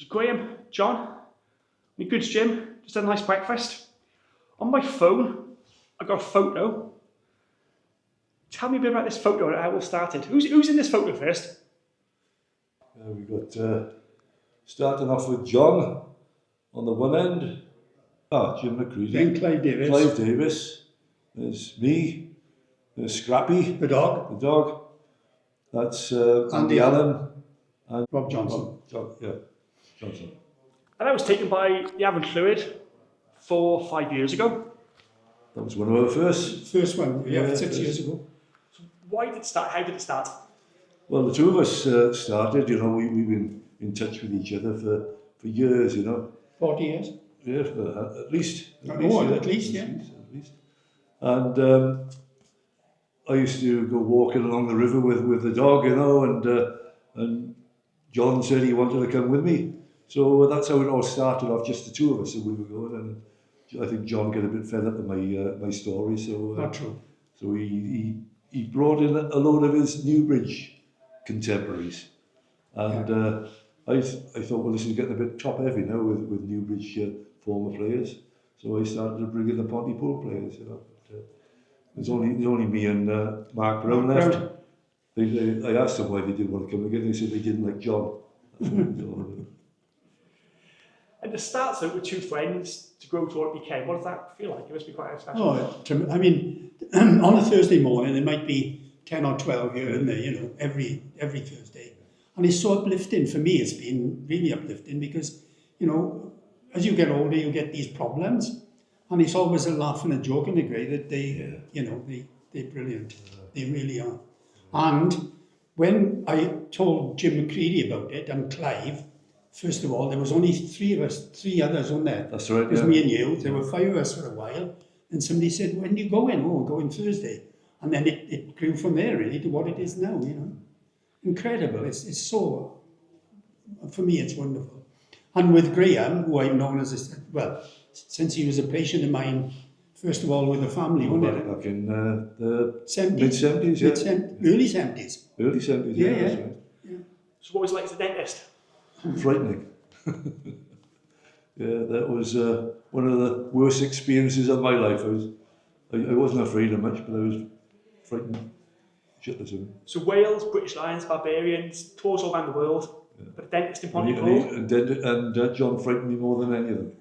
Graham, John, my Goode's Jim, just had a nice breakfast. On my phone, I've got a photo. Tell me a bit about this photo and how it all started. Who's in this photo first? We got starting off with John on the one end. Jim McCready. Then Clive Davis. Clive Davis. There's me. There's Scrappy. The dog. The dog. That's Andy Allen. And Rob Johnson. Johnson. And that was taken by the Avon Fluid 4 or 5 years ago. That was one of our first. First one, yeah, 6 years ago. So why did it start? How did it start? Well, the two of us started, we've been in touch with each other for years, 40 years? Yeah, at least. At least. And I used to go walking along the river with the dog, and John said he wanted to come with me. So that's how it all started off, just the two of us, and we were going, and I think John got a bit fed up with my story, so... Not true. So he brought in a load of his Newbridge contemporaries, and I thought, well, this is getting a bit top heavy now with Newbridge former players. So I started to bring in the Pontypool players. There's only me and Mark Brown left. I asked them why they didn't want to come again. They said they didn't like John. And to start out with two friends to grow to what it became, what does that feel like? It must be quite special. I mean, on a Thursday morning, there might be 10 or 12 here and there, every Thursday. And it's so uplifting. For me, it's been really uplifting because, as you get older, you get these problems. And it's always a laugh and a joke and a great that they're brilliant. They really are. And when I told Jim McCready about it and Clive, first of all, there was only three others on there. That's right, It was me and you. There were 5 of us for a while. And somebody said, when do you go in? Oh, going Thursday. And then it grew from there, really, to what it is now, Incredible. It's so, for me, it's wonderful. And with Graham, who I've known as since he was a patient of mine, first of all, with the family, back in the 70s, mid-70s, yeah. Early 70s. Early 70s, Yeah. That's right. So what was it like as a dentist? Frightening. Yeah, that was one of the worst experiences of my life. I wasn't afraid of much, but I was frightened shitless of it. So Wales, British Lions, Barbarians, tours all around the world, but a dentist in Pontypool. And John frightened me more than any of them.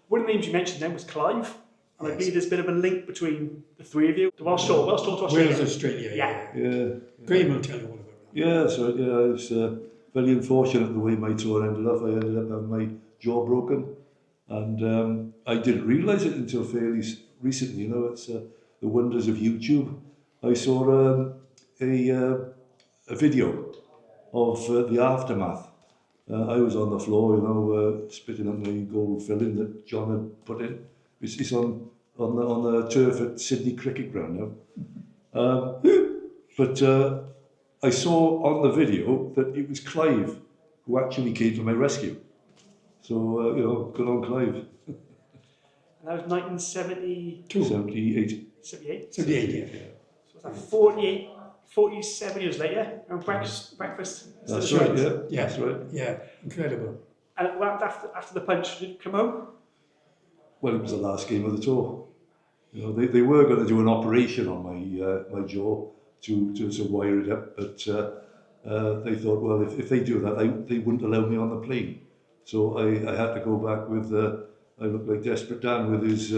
One of the names you mentioned then was Clive, and I believe there's a bit of a link between the three of you. The Welsh tour to Australia. Wales, Australia, Yeah. Graham will tell you all about it. Yeah, so I was very unfortunate the way my tour ended up. I ended up having my jaw broken, and I didn't realise it until fairly recently. It's the wonders of YouTube. I saw a video of the aftermath. I was on the floor, spitting up my gold filling that John had put in. It's on the turf at Sydney Cricket Ground now. But I saw on the video that it was Clive who actually came to my rescue. So, good on Clive. And that was 1972. 78. 78? 78, yeah. So was that 47 years later, and breakfast. That's right, yeah. That's right. Yeah, incredible. And after the punch, did you come home? Well, it was the last game of the tour. They were going to do an operation on my jaw to wire it up, but they thought, well, if they do that, they wouldn't allow me on the plane. So I had to go back with, I looked like Desperate Dan with his,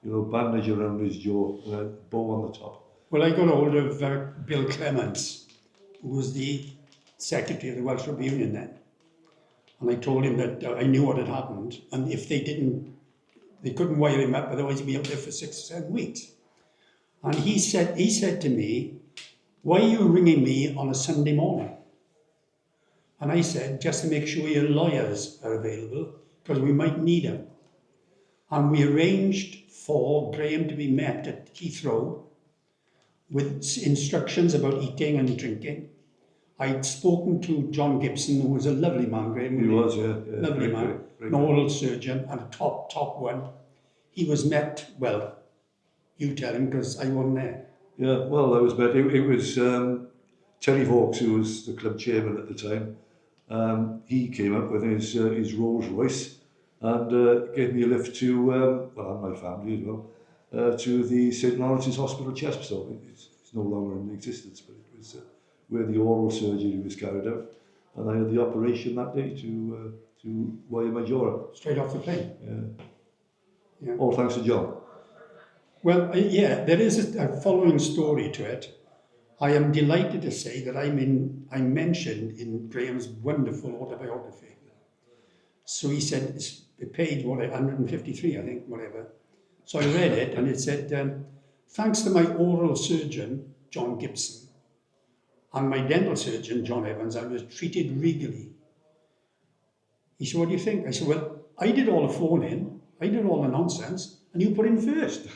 bandage around his jaw and a bow on the top. Well, I got hold of Bill Clements, who was the secretary of the Welsh Rugby Union then. And I told him that I knew what had happened, and if they couldn't wire him up, otherwise he'd be out there for 6 or 7 weeks. And he said to me, why are you ringing me on a Sunday morning? And I said, just to make sure your lawyers are available, because we might need them. And we arranged for Graham to be met at Heathrow with instructions about eating and drinking. I'd spoken to John Gibson, who was a lovely man, Graham. He was, yeah. Lovely man, an oral surgeon and a top one. He was met, well, you tell him, because I wasn't there. Yeah, well, I was met. It was Terry Vaux, who was the club chairman at the time, he came up with his Rolls Royce and gave me a lift to, well, and my family as well, to the St Lawrence's Hospital Chepstow. It's no longer in existence, but it was where the oral surgery was carried out. And I had the operation that day to wire my jaw up. Straight off the plane. Yeah. All thanks to John. Well, yeah, there is a following story to it. I am delighted to say that I'm mentioned in Graham's wonderful autobiography. So he said, it's page 153, I think, whatever. So I read it, and it said, thanks to my oral surgeon, John Gibson, and my dental surgeon, John Evans, I was treated regally. He said, what do you think? I said, well, I did all the phone-in, I did all the nonsense, and you put in first.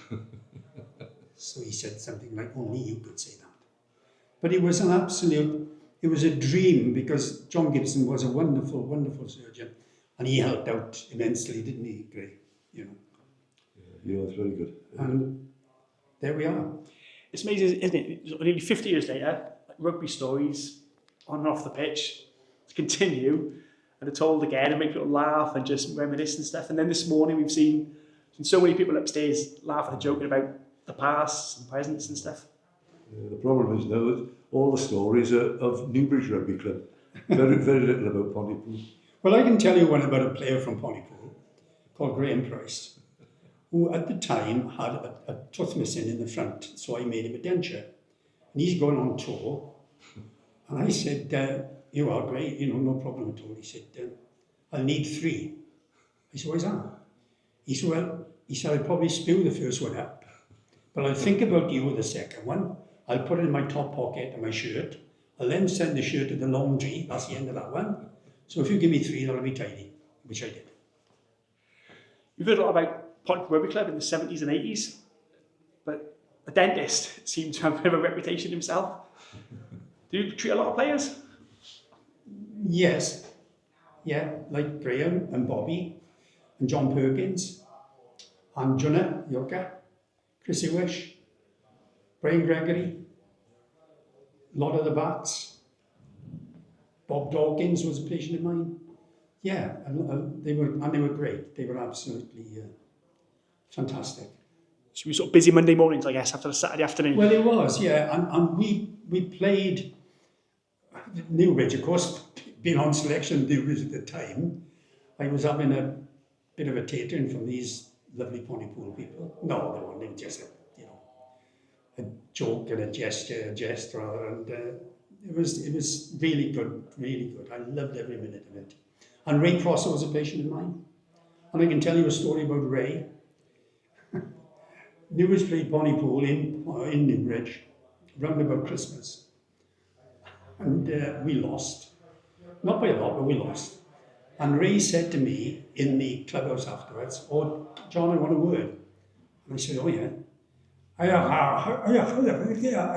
So he said something like, only you could say that. But it was an absolute, it was a dream, because John Gibson was a wonderful, wonderful surgeon, and he helped out immensely, didn't he, Gray? You know. Yeah, it's very good. And there we are. It's amazing, isn't it? Nearly 50 years later, rugby stories on and off the pitch continue and are told again and make people laugh and just reminisce and stuff. And then this morning we've seen so many people upstairs laughing and joking about the past and presents and stuff. The problem is now that all the stories are of Newbridge Rugby Club. Very, very little about Pontypool. Well, I can tell you one about a player from Pontypool called Graham Price, who at the time had a tooth missing in the front, so I made him a denture. And he's going on tour, and I said, you are great, you know, no problem at all. He said, I'll need 3. I said, why's that? He said, well, I'll probably spew the first one up, but I'll think about you with the second one. I'll put it in my top pocket of my shirt. I'll then send the shirt to the laundry. That's the end of that one. So if you give me 3, that'll be tidy, which I did. You've heard a lot about Pontypool Rugby Club in the 70s and 80s, but a dentist seemed to have a bit of a reputation himself. Do you treat a lot of players? Yes. Yeah, like Graham and Bobby and John Perkins and Junna Yoka, Chris Iwish, Brian Gregory, a lot of the bats. Bob Dawkins was a patient of mine. Yeah, and they were great. They were absolutely fantastic. So we were sort of busy Monday mornings, I guess, after a Saturday afternoon. Well, it was, yeah, and we played Newbridge, of course, being on selection Newbridge at the time. I was having a bit of a tatering from these lovely Pontypool people. No, they weren't. They were just a joke and a jest rather, and it was really good, really good. I loved every minute of it. And Ray Prosser was a patient of mine, and I can tell you a story about Ray. Newbridge played Pontypool in Newbridge round about Christmas, and we lost. Not by a lot, but we lost. And Ray said to me in the clubhouse afterwards, "Oh, John, I want a word." And I said, "Oh yeah." And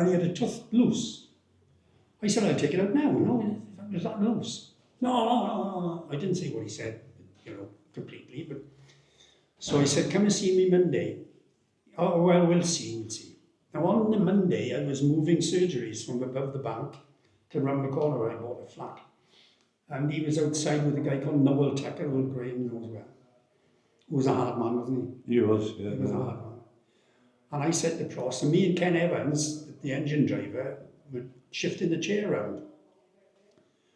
he had a tooth loose. I said, "I'll take it out now." No, is that loose? No. I didn't say what he said, completely. But so he said, "Come and see me Monday." Oh, well, we'll see. Now, on the Monday, I was moving surgeries from above the bank to round the corner where I bought a flat. And he was outside with a guy called Noel Tucker, old Graham knows well, who was a hard man, wasn't he? He was, yeah. He was a hard man. And I said to Pross, and me and Ken Evans, the engine driver, were shifting the chair around.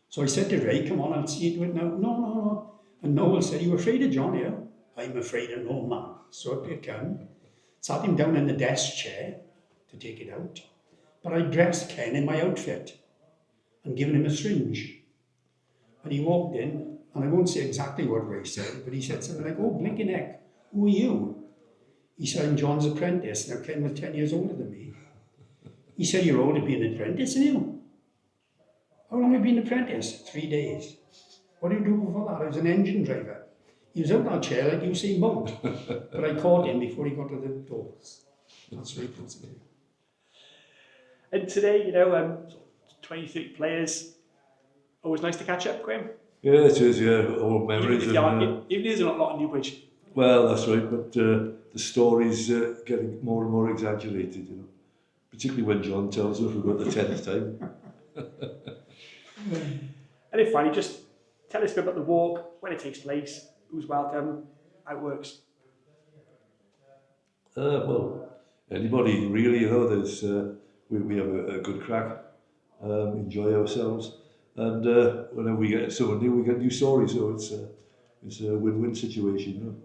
So I said to Ray, "Come on, I'll see you do it now." No. And Noel said, "You afraid of John here?" "I'm afraid of no man." So up you come. Sat him down in the desk chair to take it out. But I dressed Ken in my outfit and given him a syringe. And he walked in, and I won't say exactly what Ray said, but he said something like, "Oh, blinking heck, who are you?" He said, "I'm John's apprentice." Now, Ken was 10 years older than me. He said, "You're old to be an apprentice, aren't you?" "How long have you been an apprentice?" 3 days. "What did you do before that?" "I was an engine driver." He was out in that chair like Usain Bolt, but I caught him before he got to the doors. That's very possible. And today, 20, 30 players, always nice to catch up, Graham. Yeah, it is, yeah, old memories. Even if there's not a lot of Newbridge. Well, that's right, but the stories getting more and more exaggerated, particularly when John tells us we've got the 10th time. And then finally, just Tell us a bit about the walk, when it takes place, who's welcome, how it works. Well, anybody really, there's, we have a good crack, enjoy ourselves, and whenever we get someone new, we get new stories, so it's a win-win situation,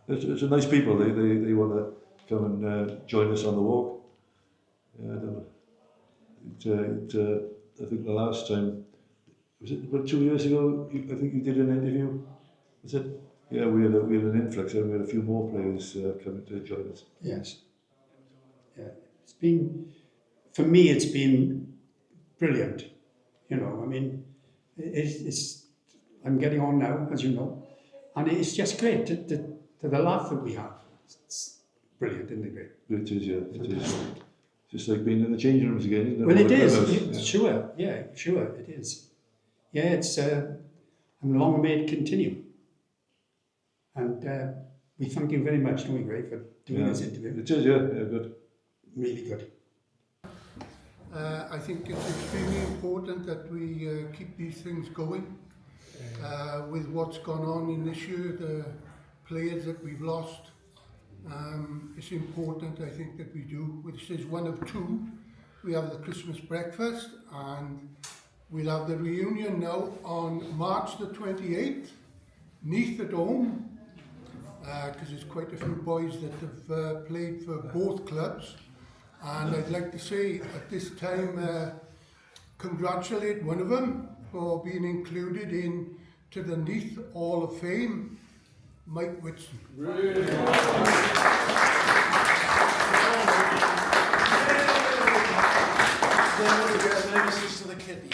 It's a nice people, they want to come and join us on the walk. I think the last time, was it about 2 years ago, I think you did an interview, was it? Yeah, we had an influx and we had a few more players coming to join us. Yes. Yeah. It's been, for me, it's been brilliant. I mean, I'm getting on now, as you know, and it's just great. The laugh that we have, it's brilliant, isn't it great? It is, yeah, it is. Just like being in the changing rooms again, isn't it? Well, it is, sure, it is. Yeah, it's, and long may it continue. And we thank you very much, don't we, Ray, for doing this interview. It is, yeah, good. Really good. I think it's extremely important that we keep these things going. With what's gone on in this year, the players that we've lost, it's important, I think, that we do. This is one of two. We have the Christmas breakfast and we'll have the reunion now on March the 28th, Neath at home, because there's quite a few boys that have played for both clubs. And I'd like to say at this time, congratulate one of them for being included into the Neath Hall of Fame, Mike Whitson. To the kidney.